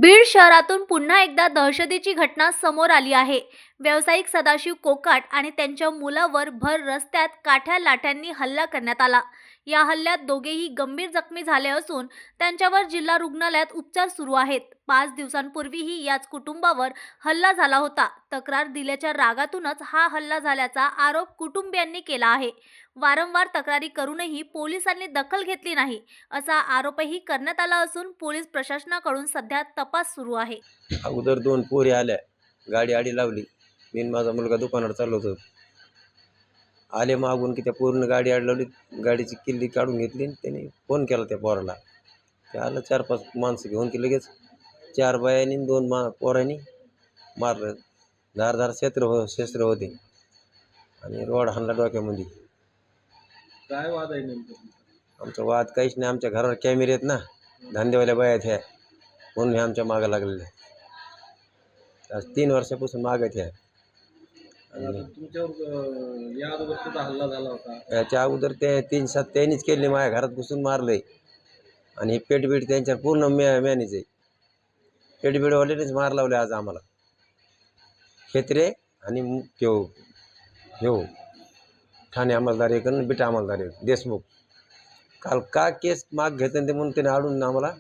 बीड शहरातून पुन्हा एकदा दहशतीची घटना समोर आली आहे. व्यावसायिक सदाशिव कोकाट आणि त्यांच्या मुलावर भर रस्त्यात काठ्या लाठ्यांनी हल्ला करण्यात आला. या हल्ल्यात दोघेही गंभीर जखमी झाले असून त्यांच्यावर जिल्हा रुग्णालयात उपचार सुरू आहेत. 5 दिवसांपूर्वीही याच कुटुंबावर हल्ला झाला होता. तक्रार दिल्याच्या रागातूनच हा हल्ला झाल्याचा आरोप कुटुंबियांनी केला आहे. वारंवार तक्रारी करूनही पोलिसांनी दखल घेतली नाही असा आरोपही करण्यात आला असून पोलीस प्रशासनाकडून सध्या तपास सुरू आहे. अगोदर 2 पोरी आल्या, गाडी आडी लावली. मी आणि माझा मुलगा दुकानावर चाललो होतो. आले मागून की त्या पोरीनं गाडी आडी लावली, गाडीची किल्ली काढून घेतली आणि त्याने फोन केला त्या पोराला. ते आलं 4-5 माणसं घेऊन की लगेच 4 बायांनी आणि 2 पोरांनी मारलं. धारदार शस्त्र होते आणि रॉड हाणला डोक्यामध्ये. काय वाद आहे नेमकं? आमचा वाद काहीच नाही. आमच्या घरावर कॅमेरे आहेत ना, धंदेवाल्या बाया आहेत ह्या, म्हणून हे आमच्या मागं लागलेल्या आहेत. आज 3 वर्षापासून मागं आहेत ह्या. आणि तुमच्यावर या अगोदर सुद्धा हल्ला झाला होता. याच्या अगोदर ते 3-7 त्यांनीच केले, माझ्या घरात घुसून मारलंय. आणि हे पेटबीट त्यांच्यावर पूर्ण मॅनेज आहे. पेटबीडवाल्यानेच मार लावले आज आम्हाला. खेत्रे आणि ह्यो ठाणे अंमलदार एक आणि बिटा अंमलदार एक देशमुख. काल का केस माग घेते ते म्हणून त्याने आडून आम्हाला